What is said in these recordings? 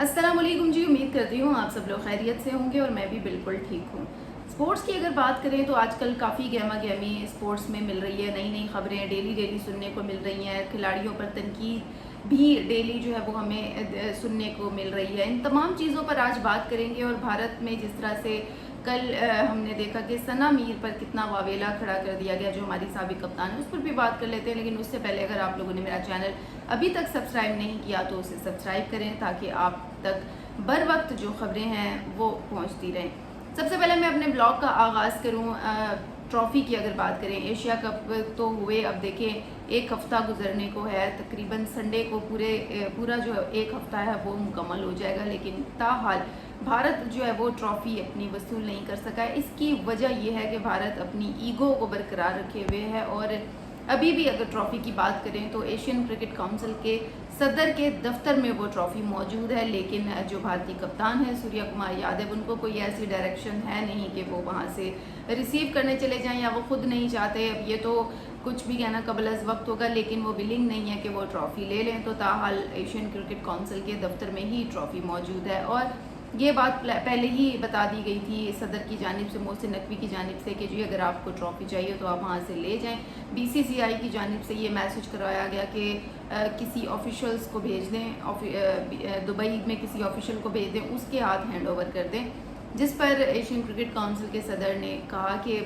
अस्सलाम वालेकुम जी। उम्मीद करती हूँ आप सब लोग खैरियत से होंगे और मैं भी बिल्कुल ठीक हूँ। स्पोर्ट्स की अगर बात करें तो आजकल काफ़ी गहमा गहमी स्पोर्ट्स में मिल रही है, नई नई खबरें डेली सुनने को मिल रही हैं। खिलाड़ियों पर तनकीद भी डेली जो है वो हमें सुनने को मिल रही है। इन तमाम चीज़ों पर आज बात करेंगे और भारत में जिस तरह से कल हमने देखा कि सना मीर पर कितना वावेला खड़ा कर दिया गया, जो हमारी साबिक कप्तान है, उस पर भी बात कर लेते हैं। लेकिन उससे पहले अगर आप लोगों ने मेरा चैनल अभी तक सब्सक्राइब नहीं किया तो उसे सब्सक्राइब करें ताकि आप तक बर वक्त जो खबरें हैं वो पहुंचती रहें। सबसे पहले मैं अपने ब्लॉग का आगाज़ करूं ट्रॉफ़ी की अगर बात करें। एशिया कप तो हुए, अब देखें एक हफ़्ता गुजरने को है, तकरीबन संडे को पूरा जो एक हफ़्ता है वो मुकम्मल हो जाएगा। लेकिन ताहाल भारत जो है वो ट्रॉफ़ी अपनी वसूल नहीं कर सका है। इसकी वजह यह है कि भारत अपनी ईगो को बरकरार रखे हुए है और अभी भी अगर ट्रॉफ़ी की बात करें तो एशियन क्रिकेट काउंसिल के सदर के दफ्तर में वो ट्रॉफ़ी मौजूद है। लेकिन जो भारतीय कप्तान है सूर्या कुमार यादव, उनको कोई ऐसी डायरेक्शन है नहीं कि वो वहाँ से रिसीव करने चले जाएं, या वो ख़ुद नहीं चाहते। अब ये तो कुछ भी कहना कबल अज़ वक्त होगा, लेकिन वो विलिंग नहीं है कि वो ट्रॉफ़ी ले लें। तो ताहाल एशियन क्रिकेट काउंसिल के दफ्तर में ही ट्रॉफ़ी मौजूद है और ये बात पहले ही बता दी गई थी सदर की जानिब से, मोहसिन नकवी की जानिब से, कि जी अगर आपको ट्रॉफ़ी चाहिए तो आप वहाँ से ले जाएं। बीसीसीआई की जानिब से ये मैसेज करवाया गया कि किसी ऑफिशियल्स को भेज दें, दुबई में किसी ऑफिशियल को भेज दें, उसके हाथ हैंड ओवर कर दें। जिस पर एशियन क्रिकेट काउंसिल के सदर ने कहा कि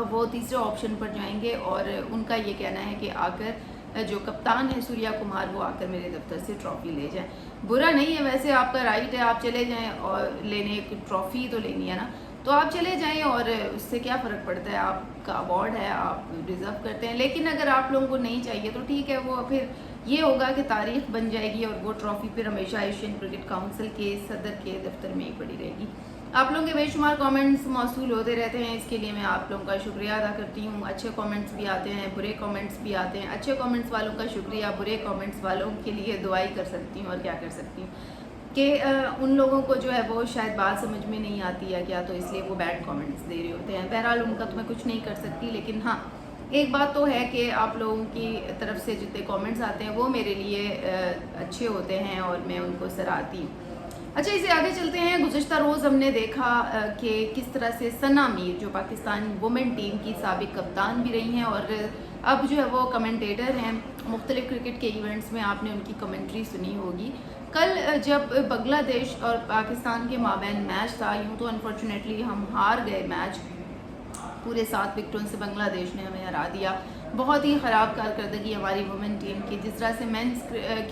वो तीसरे ऑप्शन पर जाएंगे और उनका ये कहना है कि आकर जो कप्तान है सूर्या कुमार, वो आकर मेरे दफ्तर से ट्रॉफ़ी ले जाएं। बुरा नहीं है, वैसे आपका राइट है, आप चले जाएं और लेने, एक ट्रॉफ़ी तो लेनी है ना, तो आप चले जाएं और उससे क्या फ़र्क पड़ता है, आपका अवार्ड है, आप डिज़र्व करते हैं। लेकिन अगर आप लोगों को नहीं चाहिए तो ठीक है, वो फिर ये होगा कि तारीख़ बन जाएगी और वो ट्रॉफ़ी फिर हमेशा एशियन क्रिकेट काउंसिल के सदर के दफ्तर में ही पड़ी रहेगी। आप लोगों के बेशुमार कमेंट्स मौसूल होते रहते हैं, इसके लिए मैं आप लोगों का शुक्रिया अदा करती हूँ। अच्छे कमेंट्स भी आते हैं, बुरे कमेंट्स भी आते हैं। अच्छे कमेंट्स वालों का शुक्रिया, बुरे कमेंट्स वालों के लिए दुआई कर सकती हूँ और क्या कर सकती हूँ कि उन लोगों को जो है वो शायद बात समझ में नहीं आती है क्या, तो इसलिए वो बैड कमेंट्स दे रहे होते हैं। बहरहाल उनका तो मैं कुछ नहीं कर सकती, लेकिन हाँ एक बात तो है कि आप लोगों की तरफ से जितने कमेंट्स आते हैं वो मेरे लिए अच्छे होते हैं और मैं उनको सराहती हूँ। अच्छा, इसे आगे चलते हैं। गुज़िश्ता रोज़ हमने देखा कि किस तरह से सना मीर, जो पाकिस्तान वुमेन टीम की साबिक कप्तान भी रही हैं और अब जो है वो कमेंटेटर हैं मुख्तलिफ़ क्रिकेट के इवेंट्स में, आपने उनकी कमेंट्री सुनी होगी। कल जब बांग्लादेश और पाकिस्तान के माबैन मैच था, यूँ तो अनफॉर्चुनेटली हम हार गए मैच, पूरे 7 विकेटों से बांग्लादेश ने हमें हरा दिया। बहुत ही ख़राब कारकर्दगी हमारी वुमेन टीम की। जिस तरह से मेंस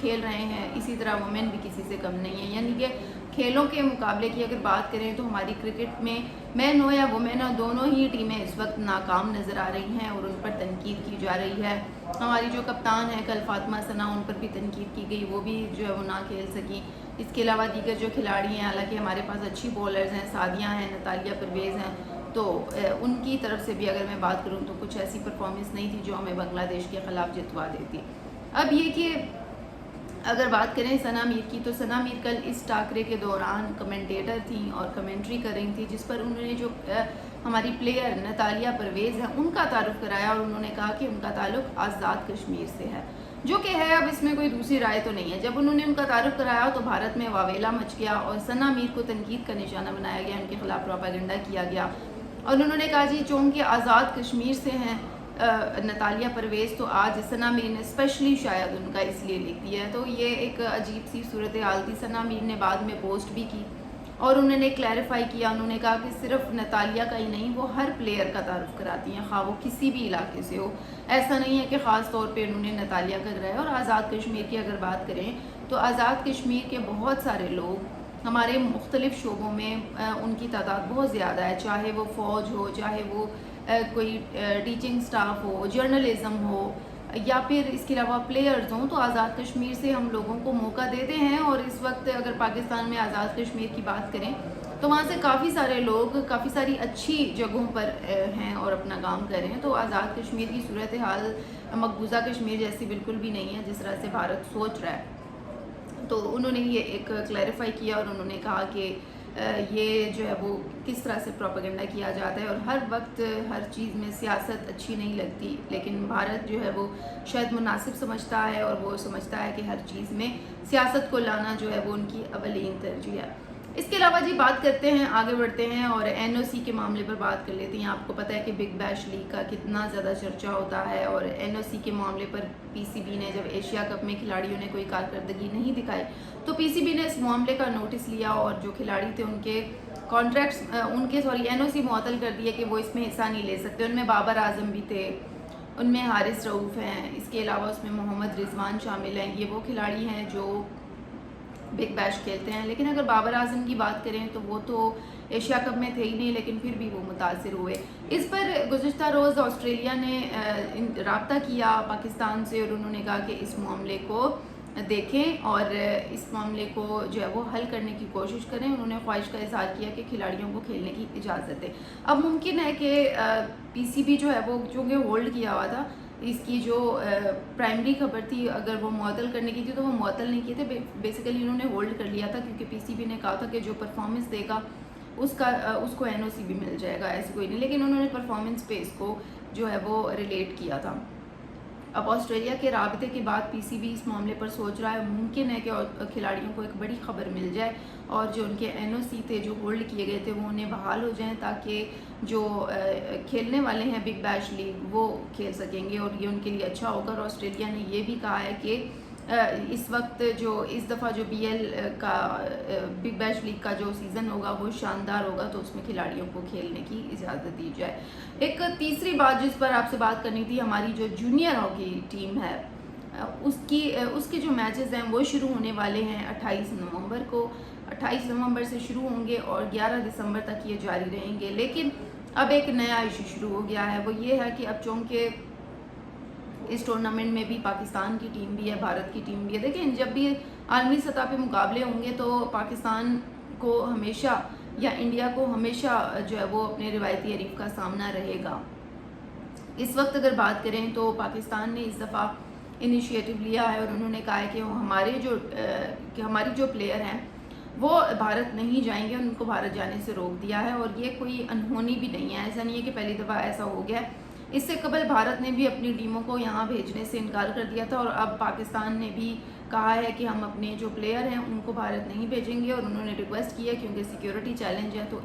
खेल रहे हैं इसी तरह वुमेन भी किसी से कम नहीं है। यानी कि खेलों के मुकाबले की अगर बात करें तो हमारी क्रिकेट में मैन हो या वुमेन हो, दोनों ही टीमें इस वक्त नाकाम नज़र आ रही हैं और उन पर तनकीद की जा रही है। हमारी जो कप्तान है कल फातिमा सना, उन पर भी तनकीद की गई, वो भी जो है वो ना खेल सकी। इसके अलावा दीगर जो खिलाड़ी हैं, हालांकि हमारे पास अच्छी बॉलर्स हैं, सादिया हैं, नतालिया परवेज़ हैं, तो उनकी तरफ से भी अगर मैं बात करूं तो कुछ ऐसी परफॉर्मेंस नहीं थी जो हमें बांग्लादेश के ख़िलाफ़ जितवा देती। अब ये कि अगर बात करें सना मीर की, तो सना मीर कल इस टाकरे के दौरान कमेंटेटर थी और कमेंट्री कर रही थी, जिस पर उन्होंने जो हमारी प्लेयर नतालिया परवेज़ है उनका तारुफ कराया और उन्होंने कहा कि उनका ताल्लुक़ आज़ाद कश्मीर से है, जो कि है। अब इसमें कोई दूसरी राय तो नहीं है। जब उन्होंने उनका तारुफ कराया तो भारत में वावेला मच गया और सना मीर को तनकीद का निशाना बनाया गया, उनके खिलाफ प्रोपेगेंडा किया गया और उन्होंने कहा जी चूँकि आज़ाद कश्मीर से हैं नतालिया परवेज़, तो आज सना मीर ने स्पेशली शायद उनका इसलिए लिख दिया है। तो ये एक अजीब सी सूरत हाल थी। सना मीर ने बाद में पोस्ट भी की और उन्होंने क्लैरिफाई किया, उन्होंने कहा कि सिर्फ नतालिया का ही नहीं, वो हर प्लेयर का तारुफ कराती हैं, ख़ास वो किसी भी इलाके से हो। ऐसा नहीं है कि ख़ास तौर पे उन्होंने नतालिया का कराया। और आज़ाद कश्मीर की अगर बात करें तो आज़ाद कश्मीर के बहुत सारे लोग हमारे मुख्तलिफ़ शोबों में उनकी तादाद बहुत ज़्यादा है, चाहे वो फ़ौज हो, चाहे वो कोई टीचिंग स्टाफ हो, जर्नलिज़म हो, या फिर इसके अलावा प्लेयर्स हों। तो आज़ाद कश्मीर से हम लोगों को मौका देते हैं और इस वक्त अगर पाकिस्तान में आज़ाद कश्मीर की बात करें तो वहाँ से काफ़ी सारे लोग काफ़ी सारी अच्छी जगहों पर हैं और अपना काम कर रहे हैं। तो आज़ाद कश्मीर की सूरत हाल मकबूजा कश्मीर जैसी बिल्कुल भी नहीं है जिस तरह से भारत सोच रहा है। तो उन्होंने ये एक क्लैरिफाई किया और उन्होंने कहा कि یہ جو ہے وہ کس طرح سے پروپیگنڈا کیا جاتا ہے، اور ہر وقت ہر چیز میں سیاست اچھی نہیں لگتی، لیکن بھارت جو ہے وہ شاید مناسب سمجھتا ہے، اور وہ سمجھتا ہے کہ ہر چیز میں سیاست کو لانا جو ہے وہ ان کی اولین ترجیح ہے۔ اس کے علاوہ جی بات کرتے ہیں، آگے بڑھتے ہیں اور این او سی کے معاملے پر بات کر لیتے ہیں۔ آپ کو پتہ ہے کہ بگ بیش لیگ کا کتنا زیادہ چرچا ہوتا ہے، اور این او سی کے معاملے پر پی سی بی نے جب ایشیا کپ میں کھلاڑیوں نے کوئی کارکردگی نہیں دکھائی تو پی سی بی نے اس معاملے کا نوٹس لیا، اور جو کھلاڑی تھے ان کے کانٹریکٹس این او سی معطل کر دیا کہ وہ اس میں حصہ نہیں لے سکتے۔ ان میں بابر اعظم بھی تھے، ان میں حارث رؤوف ہیں، اس کے علاوہ اس میں محمد رضوان شامل ہیں۔ یہ وہ کھلاڑی ہیں جو بگ بیش کھیلتے ہیں، لیکن اگر بابر اعظم کی بات کریں تو وہ تو ایشیا کپ میں تھے ہی نہیں، لیکن پھر بھی وہ متاثر ہوئے۔ اس پر گزشتہ روز آسٹریلیا نے رابطہ کیا پاکستان سے، اور انہوں نے کہا کہ اس معاملے کو دیکھیں اور اس معاملے کو جو ہے وہ حل کرنے کی کوشش کریں۔ انہوں نے خواہش کا اظہار کیا کہ کھلاڑیوں کو کھیلنے کی اجازت ہے۔ اب ممکن ہے کہ پی سی بی جو ہے وہ چونکہ ہولڈ کیا ہوا تھا، اس کی جو پرائمری خبر تھی اگر وہ معطل کرنے کی تھی تو وہ معطل نہیں کیے تھے، بیسیکلی انہوں نے ہولڈ کر لیا تھا، کیونکہ پی سی بی نے کہا تھا کہ جو پرفارمنس دے گا اس کو این او سی بھی مل جائے گا، ایسی کوئی نہیں، لیکن انہوں نے پرفارمنس پہ اس کو جو ہے وہ ریلیٹ کیا تھا۔ اب آسٹریلیا کے رابطے کے بعد پی سی بی اس معاملے پر سوچ رہا ہے، ممکن ہے کہ کھلاڑیوں کو ایک بڑی خبر مل جائے اور جو ان کے این او سی تھے جو ہولڈ کیے گئے تھے وہ انہیں بحال ہو جائیں، تاکہ جو کھیلنے والے ہیں بگ بیش لیگ وہ کھیل سکیں گے، اور یہ ان کے لیے اچھا ہوگا۔ اور آسٹریلیا نے یہ بھی کہا ہے کہ اس وقت اس دفعہ جو بی ایل کا بگ بیش لیگ کا جو سیزن ہوگا وہ شاندار ہوگا، تو اس میں کھلاڑیوں کو کھیلنے کی اجازت دی جائے۔ ایک تیسری بات جس پر آپ سے بات کرنی تھی، ہماری جو جونیئر ہاکی ٹیم ہے اس کے جو میچز ہیں وہ شروع ہونے والے ہیں 28 نومبر کو۔ 28 نومبر سے شروع ہوں گے اور 11 دسمبر تک یہ جاری رہیں گے، لیکن اب ایک نیا ایشو شروع ہو گیا ہے، وہ یہ ہے کہ اب چونکہ اس ٹورنامنٹ میں بھی پاکستان کی ٹیم بھی ہے، بھارت کی ٹیم بھی ہے، دیکھیں جب بھی عالمی سطح پہ مقابلے ہوں گے تو پاکستان کو ہمیشہ یا انڈیا کو ہمیشہ جو ہے وہ اپنے روایتی حریف کا سامنا رہے گا۔ اس وقت اگر بات کریں تو پاکستان نے اس دفعہ انیشیٹو لیا ہے، اور انہوں نے کہا ہے کہ ہماری جو پلیئر ہیں وہ بھارت نہیں جائیں گے، ان کو بھارت جانے سے روک دیا ہے، اور یہ کوئی انہونی بھی نہیں ہے، ایسا نہیں ہے کہ پہلی دفعہ ایسا ہو گیا ہے۔ اس سے قبل بھارت نے بھی اپنی ٹیموں کو یہاں بھیجنے سے انکار کر دیا تھا، اور اب پاکستان نے بھی کہا ہے کہ ہم اپنے جو پلیئر ہیں ان کو بھارت نہیں بھیجیں گے، اور انہوں نے ریکویسٹ کی ہے کیونکہ سیکیورٹی چیلنج ہے تو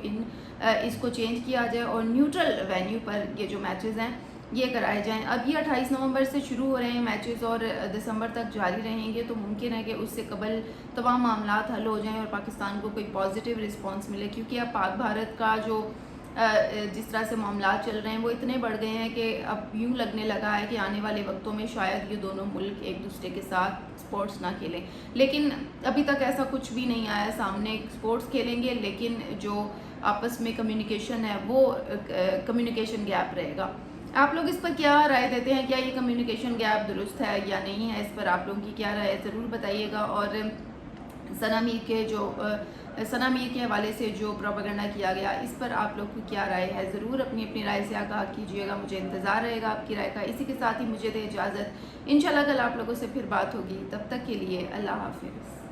اس کو چینج کیا جائے اور نیوٹرل وینیو پر یہ جو میچز ہیں یہ کرائے جائیں۔ اب یہ 28 نومبر سے شروع ہو رہے ہیں میچز اور دسمبر تک جاری رہیں گے، تو ممکن ہے کہ اس سے قبل تمام معاملات حل ہو جائیں اور پاکستان کو کوئی پازیٹیو رسپانس ملے، کیونکہ اب پاک بھارت کا جو جس طرح سے معاملات چل رہے ہیں وہ اتنے بڑھ گئے ہیں کہ اب یوں لگنے لگا ہے کہ آنے والے وقتوں میں شاید یہ دونوں ملک ایک دوسرے کے ساتھ سپورٹس نہ کھیلیں، لیکن ابھی تک ایسا کچھ بھی نہیں آیا سامنے۔ سپورٹس کھیلیں گے لیکن جو آپس میں کمیونیکیشن ہے وہ کمیونیکیشن گیپ رہے گا۔ آپ لوگ اس پر کیا رائے دیتے ہیں؟ کیا یہ کمیونیکیشن گیپ درست ہے یا نہیں ہے؟ اس پر آپ لوگوں کی کیا رائے ہے ضرور بتائیے گا، اور ثنا میر کے حوالے سے جو پروپیگنڈا کیا گیا اس پر آپ لوگ کی کیا رائے ہے؟ ضرور اپنی رائے سے آگاہ کیجیے گا، مجھے انتظار رہے گا آپ کی رائے کا۔ اسی کے ساتھ ہی مجھے دے اجازت، انشاءاللہ کل آپ لوگوں سے پھر بات ہوگی، تب تک کے لیے اللہ حافظ۔